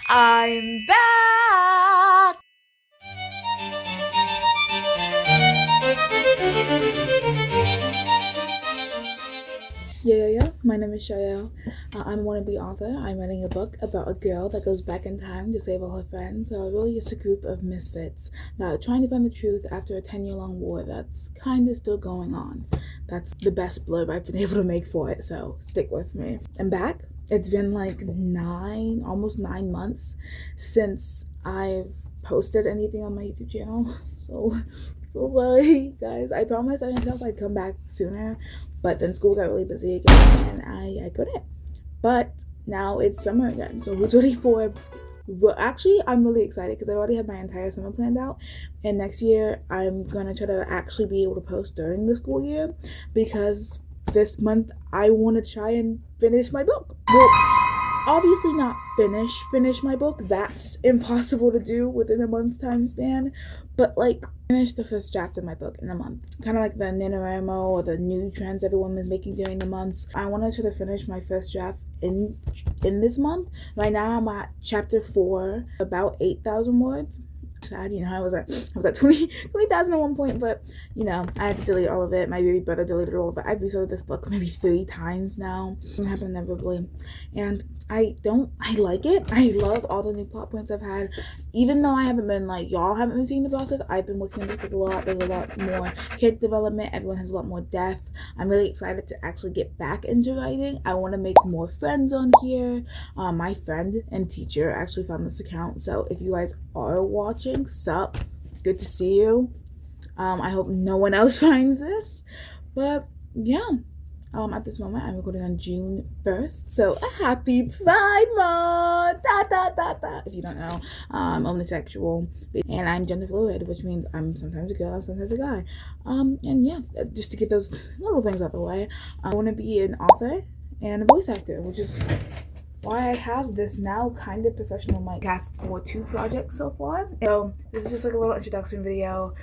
I'm back! Yeah. My name is Shael. I'm a wannabe author. I'm writing a book about a girl that goes back in time to save all her friends. So really just a group of misfits that are trying to find the truth after a 10-year-long war that's kind of still going on. That's the best blurb I've been able to make for it, so stick with me. I'm back. It's been like almost 9 months since I've posted anything on my YouTube channel. So sorry, guys. I promised myself I'd come back sooner, but then school got really busy again and I couldn't. But now it's summer again, so who's ready for? Actually, I'm really excited because I already have my entire summer planned out, and next year I'm gonna try to actually be able to post during the school year because this month I want to try and finish my book. Well, obviously not finish my book. That's impossible to do within a month's time span. But like finish the first draft of my book in a month. Kind of like the NaNoWriMo or the new trends everyone was making during the months. I wanted to finish my first draft in this month. Right now I'm at chapter 4, about 8,000 words. Sad, I was at 20,000 at one point, but I had to delete all of it. My baby brother deleted all of it. I've resorted this book maybe 3 times now. It happened inevitably, and I like it. I love all the new plot points I've had, even though I haven't been y'all haven't been seeing the process. I've been working on this book a lot. There's a lot more character development. Everyone has a lot more depth. I'm really excited to actually get back into writing. I want to make more friends on here. My friend and teacher actually found this account, so if you guys are watching, sup, good to see you. I hope no one else finds this, but yeah. At this moment, I'm recording on June 1st, so a happy Pride Month! If you don't know, I'm omnisexual, and I'm gender fluid, which means I'm sometimes a girl, I'm sometimes a guy. And yeah, just to get those little things out of the way, I want to be an author and a voice actor, which is why I have this now kind of professional mic cast for 2 projects so far. So this is just like a little introduction video,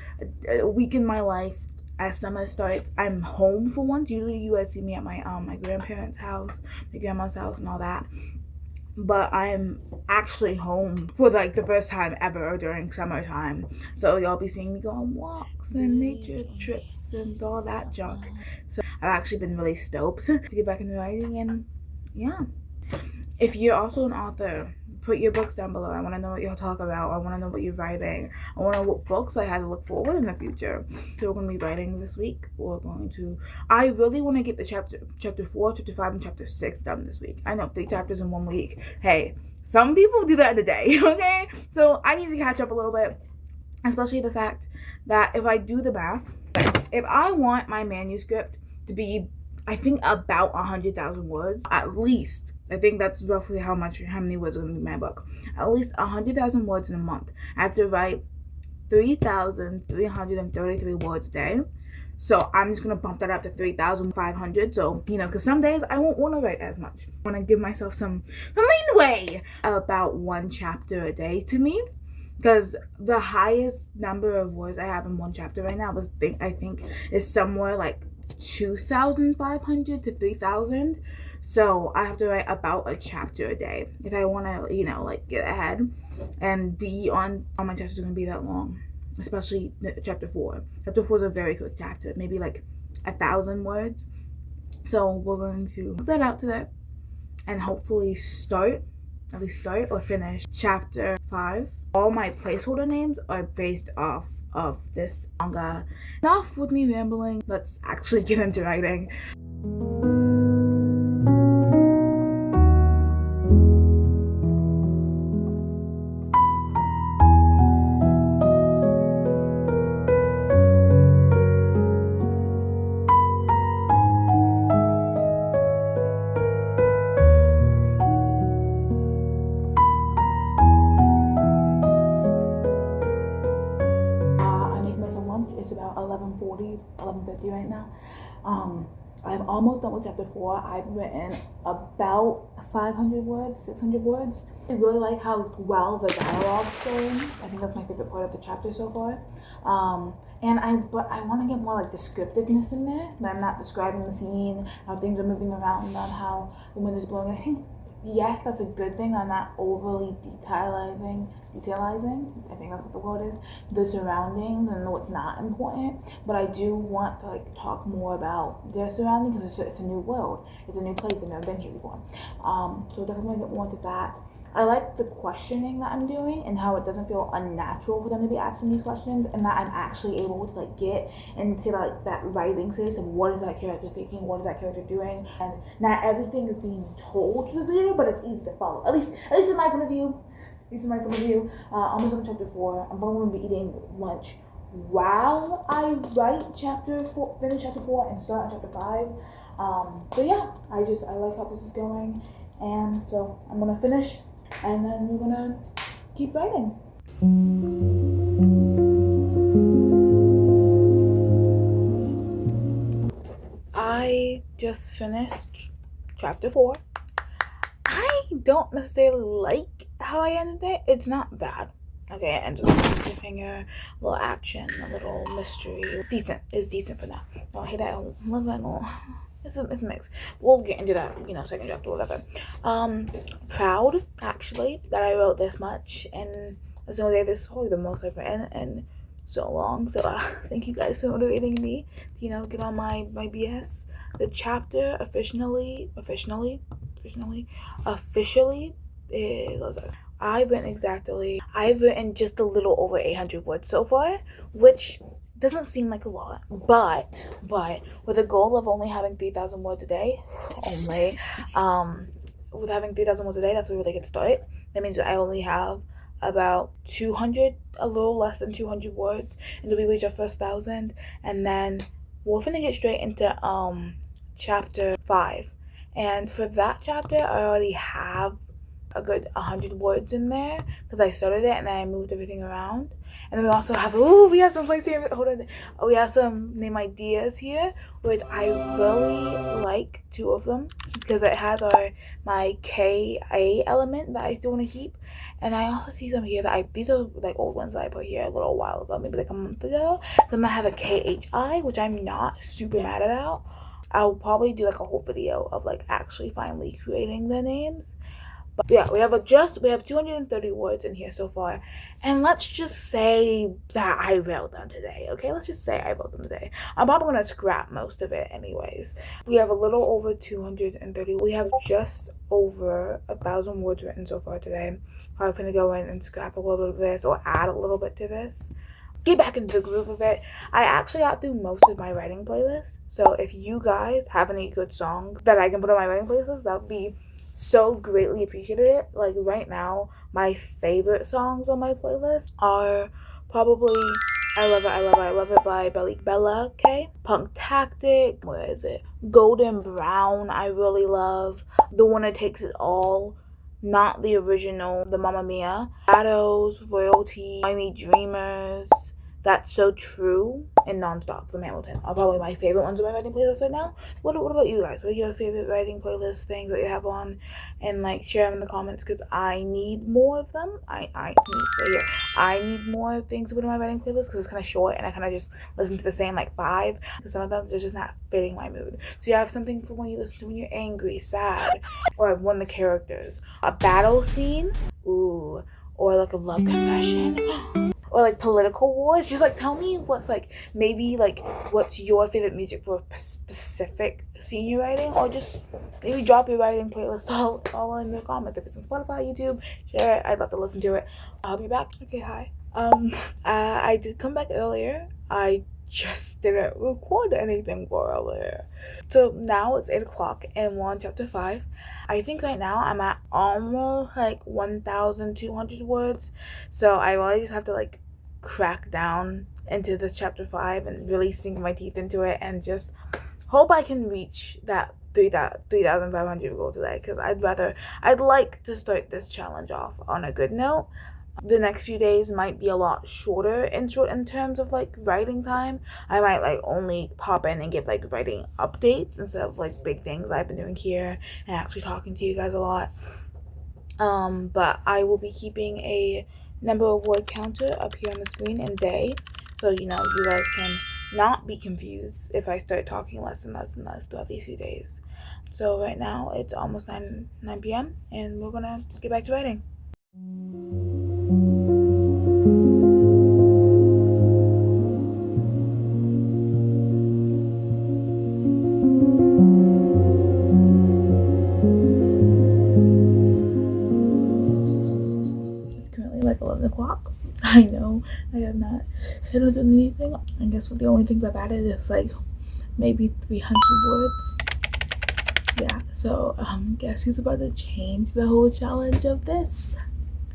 a week in my life. As summer starts, I'm home for once. Usually you guys see me at my grandparents' house, my grandma's house and all that. But I'm actually home for the first time ever during summertime. So y'all be seeing me go on walks and nature trips and all that junk. So I've actually been really stoked to get back into writing, and yeah. If you're also an author, put your books down below. I want to know what you'll talk about. I want to know what you're writing. I want to know what books I had to look forward in the future. So we're going to be writing this week. I really want to get the chapter 4, chapter 5, and chapter 6 done this week. I know, 3 chapters in 1 week. Hey, some people do that in a day, okay? So I need to catch up a little bit, especially the fact that if I do the math, if I want my manuscript to be, I think, about 100,000 words, at least, I think that's roughly how many words are going to be in my book. At least 100,000 words in a month. I have to write 3,333 words a day. So I'm just going to bump that up to 3,500. So, because some days I won't want to write as much. I want to give myself some leeway. About 1 chapter a day to me. Because the highest number of words I have in 1 chapter right now I think is somewhere like 2,500 to 3,000. So I have to write about a chapter a day if I want to, get ahead and be on my chapters are going to be that long, especially chapter 4. Chapter 4 is a very quick chapter, maybe like 1,000 words. So we're going to put that out today and hopefully start or finish chapter 5. All my placeholder names are based off of this manga. Enough with me rambling. Let's actually get into writing. It's about 11:50 right now. I'm almost done with chapter 4. I've written about 500 words, 600 words. I really like how well the dialogue's going. I think that's my favorite part of the chapter so far. But I want to get more descriptiveness in there. That I'm not describing the scene, how things are moving around, not how the wind is blowing. I think yes, that's a good thing. I'm not overly detailizing, I think that's what the word is, the surroundings and what's not important. But I do want to like talk more about their surroundings because it's a new world. It's a new place. I've never been here before. So definitely get more into that. I like the questioning that I'm doing and how it doesn't feel unnatural for them to be asking these questions, and that I'm actually able to like get into like that writing space of what is that character thinking, what is that character doing, and not everything is being told to the reader, but it's easy to follow. At least in my point of view. Almost on chapter 4. I'm probably gonna be eating lunch while I write finish chapter 4 and start on chapter 5. But yeah, I like how this is going, and so I'm gonna finish and then we're gonna keep writing. I just finished chapter 4. I don't necessarily like how I ended it. It's not bad. Okay, it ends with a cliffhanger, a little action, a little mystery. It's decent for now. Don't hate that a little bit more. It's a mix. We'll get into that, second chapter or whatever. Proud, actually, that I wrote this much, and as I say, this is probably the most I've written in so long. So thank you guys for motivating me. Get on my BS. The chapter officially is. I've written just a little over 800 words so far, which doesn't seem like a lot, but with a goal of only having 3,000 words a day, with having 3,000 words a day, that's a really good start. That means I only have about 200, a little less than 200 words until we reach our first 1,000, and then we're gonna get straight into chapter 5. And for that chapter, I already have a good 100 words in there because I started it and then I moved everything around. And then we also have we have some place here. Hold on, we have some name ideas here, which I really like 2 of them because it has my KA element that I still want to keep. And I also see some here that these are like old ones that I put here a little while ago, maybe like a month ago. Some that have a KHI, which I'm not super mad about. I'll probably do like a whole video of like actually finally creating the names. But yeah, we have 230 words in here so far, and let's just say that I wrote them today. Okay, let's just say I wrote them today. I'm probably gonna scrap most of it anyways. We have a little over 230. We have just over 1,000 words written so far today. I'm gonna go in and scrap a little bit of this or add a little bit to this. Get back into the groove of it. I actually got through most of my writing playlist, so if you guys have any good songs that I can put on my writing playlist, that would be so greatly appreciated. Like right now, my favorite songs on my playlist are probably I Love It by Bella K, Punk Tactic, where is it? Golden Brown, I really love. The Winner Takes It All, not the original, the Mamma Mia, Shadows, Royalty, Miami Dreamers, That's So True, and Nonstop from Hamilton are probably my favorite ones on my writing playlist right now. What about you guys? What are your favorite writing playlist things that you have on? And like share them in the comments because I need more of them. I need more things to put in my writing playlist because it's kind of short and I kind of just listen to the same like 5 because some of them are just not fitting my mood. So you have something for when you listen to when you're angry, sad, or one of the characters, a battle scene, or like a love confession. Or like political wars. Just like tell me what's like maybe like what's your favorite music for a specific scene you're writing, or just maybe drop your writing playlist all in the comments. If it's on Spotify, YouTube, share it. I'd love to listen to it. I'll be back. Okay, hi. I did come back earlier. I just didn't record anything for earlier. So now it's 8 o'clock and we're on chapter 5. I think right now I'm at almost like 1,200 words. So I really just have to like crack down into this chapter 5 and really sink my teeth into it and just hope I can reach that 3,500 goal today, because I'd like to start this challenge off on a good note. The next few days might be a lot shorter in terms of like writing time. I might like only pop in and give like writing updates instead of like big things I've been doing here and actually talking to you guys a lot. But I will be keeping a number of word counter up here on the screen and day, so you guys can not be confused if I start talking less and less throughout these few days. So right now it's almost 9 p.m. and we're gonna get back to writing. It's currently like 11 o'clock. I know I have not settled on anything. I guess what the only things I've added is like maybe 300 words. Yeah, so guess who's about to change the whole challenge of this?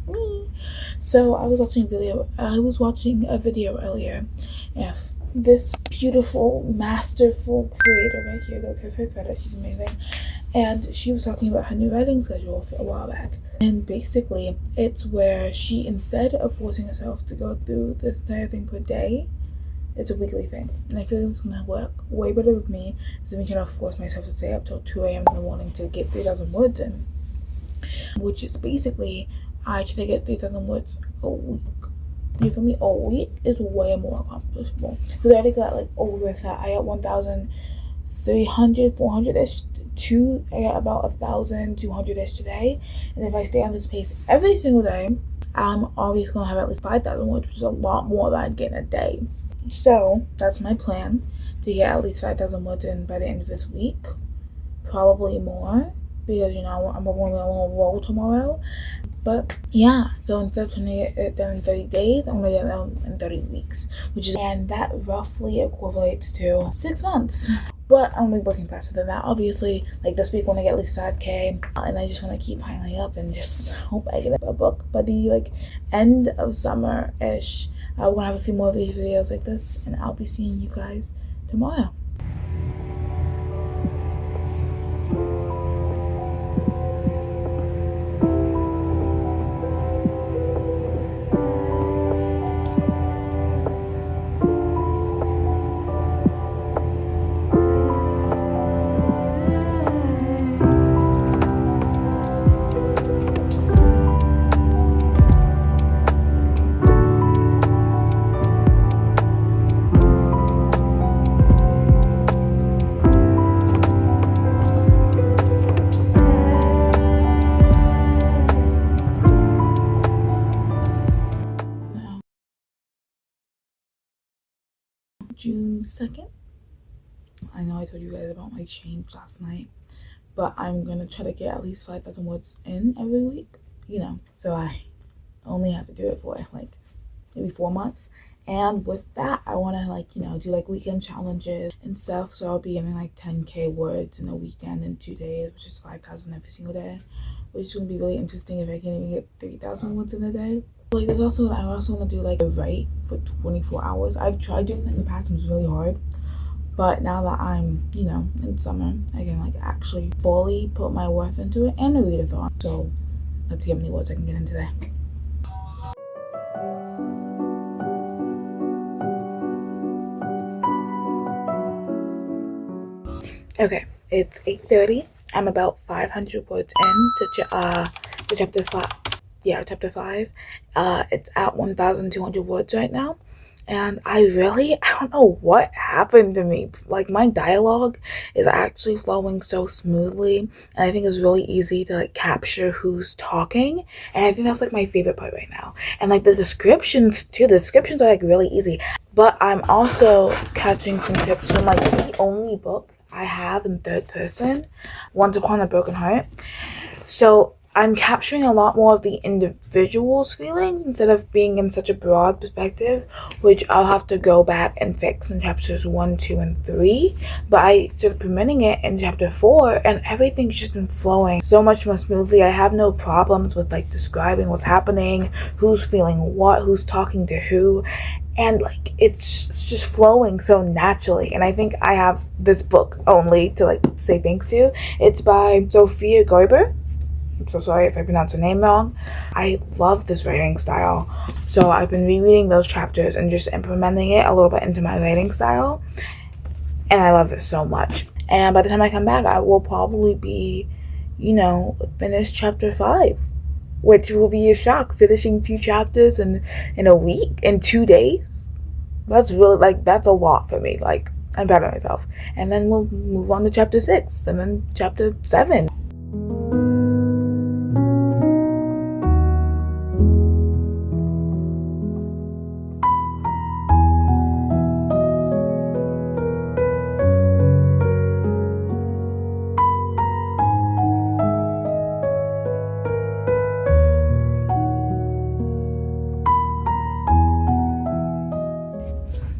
Me. So I was watching a video earlier, and this beautiful, masterful creator right here, go give her credit, she's amazing, and she was talking about her new writing schedule for a while back. And basically it's where she, instead of forcing herself to go through this entire thing per day, it's a weekly thing. And I feel like it's gonna work way better with me than me trying to force myself to stay up till 2 a.m. in the morning to get 3,000 words in, which is basically I try to get 3,000 words a week. You feel me? A week is way more accomplishable. Because I already got like over that. I got 1,300, 400-ish. I got about 1,200-ish today. And if I stay on this pace every single day, I'm obviously going to have at least 5,000 words, which is a lot more than I'd get in a day. So that's my plan, to get at least 5,000 words in by the end of this week. Probably more, because I'm going to roll tomorrow. But yeah, so instead of trying to get it done in 30 days, I'm gonna get it done in 30 weeks, and that roughly equates to 6 months. But I'm gonna be working faster than that. Obviously, like this week, I want to get at least 5K, and I just want to keep piling up and just hope I get a book by the end of summer-ish. We're gonna have a few more of these videos like this, and I'll be seeing you guys tomorrow. June 2nd. I know I told you guys about my change last night, but I'm gonna try to get at least 5,000 words in every week, so I only have to do it for like maybe 4 months. And with that, I want to do like weekend challenges and stuff, so I'll be getting like 10K words in a weekend in 2 days, which is 5,000 every single day, which is gonna be really interesting if I can even get 3,000 words in a day. Like I also want to do like a write for 24 hours. I've tried doing that in the past and it was really hard, but now that I'm in summer, I can like actually fully put my worth into it and a readathon. So let's see how many words I can get in today. Okay, it's 8:30. I'm about 500 words in to chapter 5. Yeah, chapter 5. It's at 1,200 words right now. And I don't know what happened to me. Like, my dialogue is actually flowing so smoothly. And I think it's really easy to, like, capture who's talking. And I think that's, like, my favorite part right now. And, like, the descriptions, too. The descriptions are, like, really easy. But I'm also catching some tips from, like, the only book I have in third person, Once Upon a Broken Heart. So I'm capturing a lot more of the individual's feelings instead of being in such a broad perspective, which I'll have to go back and fix in chapters 1, 2, and 3. But I started permitting it in chapter 4, and everything's just been flowing so much more smoothly. I have no problems with like describing what's happening, who's feeling what, who's talking to who. And like it's just flowing so naturally, and I think I have this book only to like say thanks to. It's by Sofia Gerber. I'm so sorry if I pronounce her name wrong. I love this writing style, so I've been rereading those chapters and just implementing it a little bit into my writing style, and I love this so much. And by the time I come back, I will probably be finished chapter 5, which will be a shock, finishing 2 chapters in a week, in 2 days. That's really, like, that's a lot for me. Like, I'm proud of myself. And then we'll move on to chapter 6 and then chapter 7.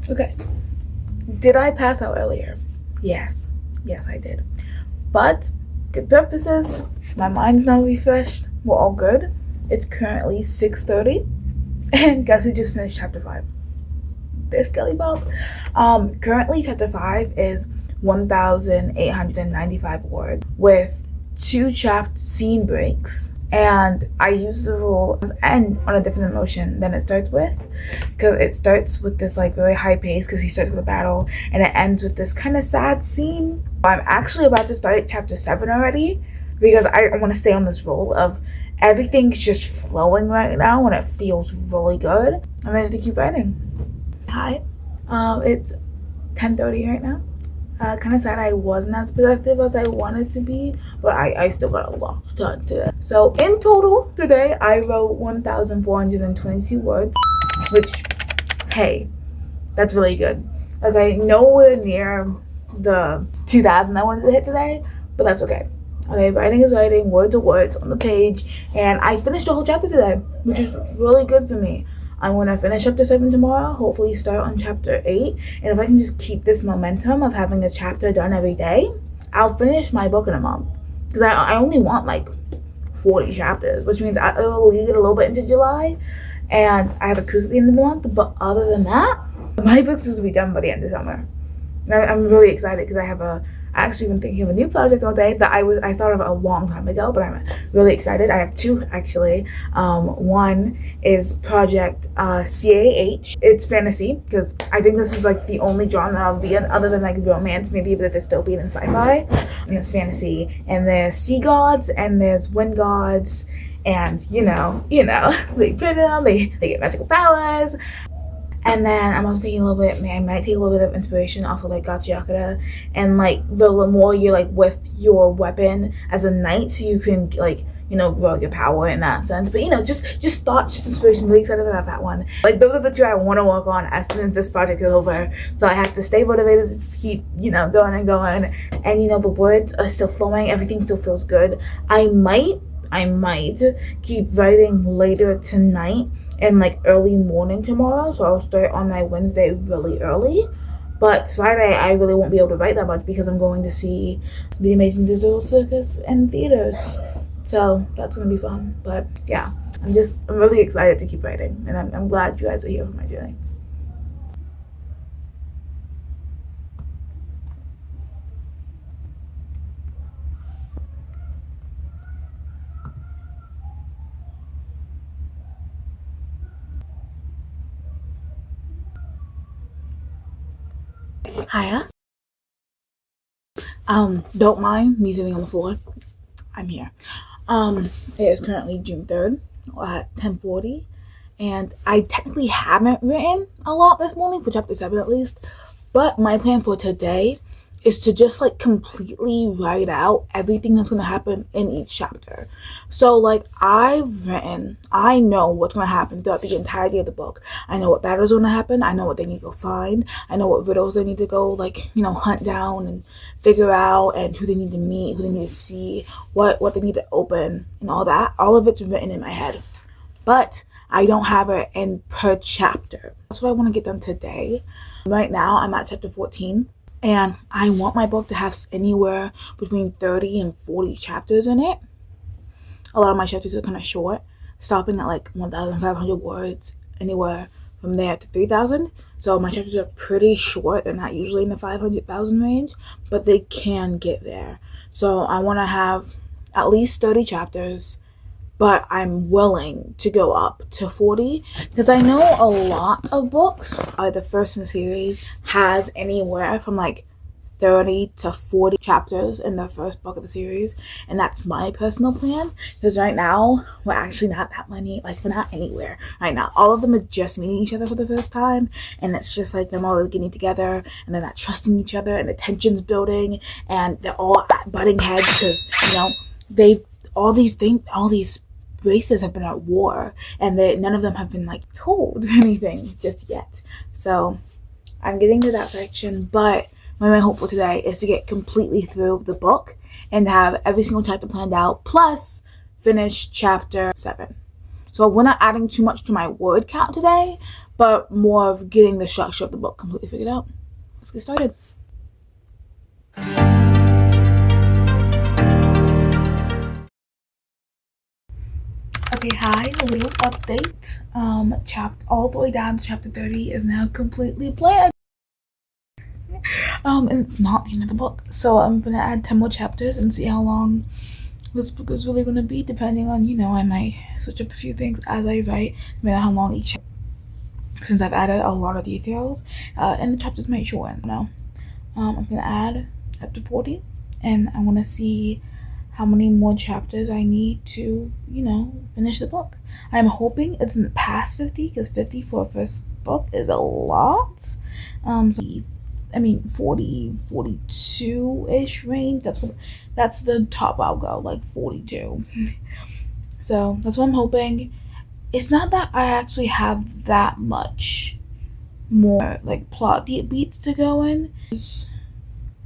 Okay. Did I pass out earlier? Yes. Yes, I did. But good purposes. My mind's now refreshed. We're all good. It's currently 6:30. And guess who just finished chapter 5? There's Skelly Bob. Currently chapter 5 is 1,895 words with 2 chapter scene breaks. And I use the rule as end on a different emotion than it starts with, because it starts with this like very high pace because he starts with a battle, and it ends with this kind of sad scene. I'm actually about to start chapter 7 already because I want to stay on this roll of everything's just flowing right now and it feels really good. I'm ready to keep writing. Hi, it's 10:30 right now. Kind of sad I wasn't as productive as I wanted to be, but I still got a lot done today. So in total today, I wrote 1,422 words, which, hey, that's really good. Okay, nowhere near the 2,000 I wanted to hit today, but that's okay. Okay, writing is writing, words are words on the page, and I finished the whole chapter today, which is really good for me. I'm going to finish chapter 7 tomorrow, hopefully start on chapter 8. And if I can just keep this momentum of having a chapter done every day, I'll finish my book in a month. Because I only want like 40 chapters, which means I'll leave it a little bit into July. And I have a cruise at the end of the month. But other than that, my book's supposed to be done by the end of summer. And I'm really excited because I actually been thinking of a new project all day that I thought of a long time ago, but I'm really excited. I have 2 actually. One is Project CAH. It's fantasy because I think this is like the only genre I'll be in other than like romance, maybe a bit of dystopian and sci-fi. And it's fantasy. And there's sea gods and there's wind gods, and you know, they put them, they get magical powers. And then I'm also taking a little bit, I might take a little bit of inspiration off of like Gachiakura, and like the more you're like with your weapon as a knight, so you can like, grow your power in that sense. But just thoughts, just inspiration. Really excited about that one. Like those are the 2 I want to work on as soon as this project is over. So I have to stay motivated to keep, going and going. And the words are still flowing, everything still feels good. I might keep writing later tonight and like early morning tomorrow, so I'll start on my Wednesday really early. But Friday I really won't be able to write that much because I'm going to see the Amazing Digital Circus in theaters, so that's gonna be fun. But yeah, I'm really excited to keep writing, and I'm glad you guys are here for my journey. Hiya. Don't mind me sitting on the floor. I'm here. It is currently June 3rd at 10:40, and I technically haven't written a lot this morning for chapter 7 at least, but my plan for today is to just like completely write out everything that's going to happen in each chapter. So like I know what's going to happen throughout the entirety of the book. I know what battles are going to happen. I know what they need to go find. I know what riddles they need to go like, hunt down and figure out, and who they need to meet, who they need to see, what they need to open and all that. All of it's written in my head. But I don't have it in per chapter. That's what I want to get done today. Right now I'm at chapter 14. And I want my book to have anywhere between 30 and 40 chapters in it. A lot of my chapters are kind of short, stopping at like 1,500 words, anywhere from there to 3,000. So my chapters are pretty short. They're not usually in the 500,000 range, but they can get there. So I want to have at least 30 chapters, but I'm willing to go up to 40 because I know a lot of books, the first in the series, has anywhere from like 30 to 40 chapters in the first book of the series, and that's my personal plan, because right now we're actually not that many, like we're not anywhere right now. All of them are just meeting each other for the first time, and it's just like them all getting together, and they're not trusting each other, and the tension's building, and they're all butting heads because, you know, they've all these races have been at war, and none of them have been like told anything just yet. So I'm getting to that section, but my main hope for today is to get completely through the book and have every single chapter planned out, plus finish chapter 7. So we're not adding too much to my word count today, but more of getting the structure of the book completely figured out. Let's get started. Okay, hi, a little update. Chapter all the way down to chapter 30 is now completely planned. And it's not the end of the book, so I'm gonna add 10 more chapters and see how long this book is really gonna be, depending on, you know, I might switch up a few things as I write, no matter how long each, since I've added a lot of details, and the chapters might shorten, you know. I'm gonna add chapter 40, and I wanna see how many more chapters I need to, you know, finish the book. I'm hoping it doesn't pass 50, because 50 for a first book is a lot. So I mean 40, 42-ish range. That's the top I'll go, like 42. So that's what I'm hoping. It's not that I actually have that much more like plot beats to go in. There's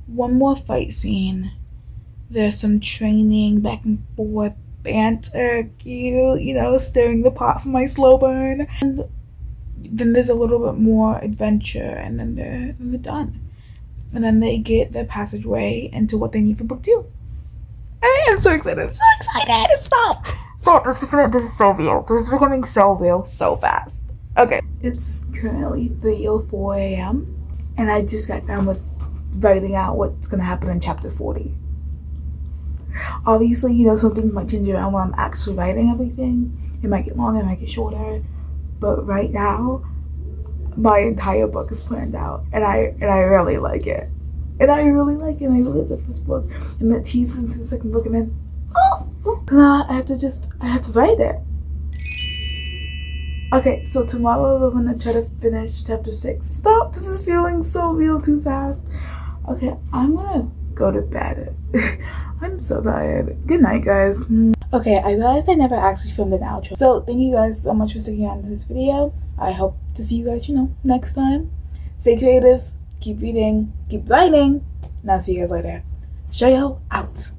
one more fight scene. There's some training, back and forth, banter, cute, you know, stirring the pot for my slow burn. And then there's a little bit more adventure, and then they're done. And then they get their passageway into what they need for book 2. I'm so excited. I'm so excited. Stop. This is so real. This is becoming so real so fast. Okay. It's currently 3:04 a.m. and I just got done with writing out what's going to happen in chapter 40. Obviously, you know, some things might change around when I'm actually writing everything. It might get longer, it might get shorter. But right now, my entire book is planned out, and I really like it. And I really like it. And I really like the first book, and that teases into the second book, and then I have to write it. Okay, so tomorrow we're gonna try to finish chapter 6. Stop! This is feeling so real too fast. Okay, I'm gonna go to bed. I'm so tired. Good night, guys. Okay, I realized I never actually filmed an outro. So thank you guys so much for sticking on to this video. I hope to see you guys, you know, next time. Stay creative, keep reading, keep writing, and I'll see you guys later. Shoyo out.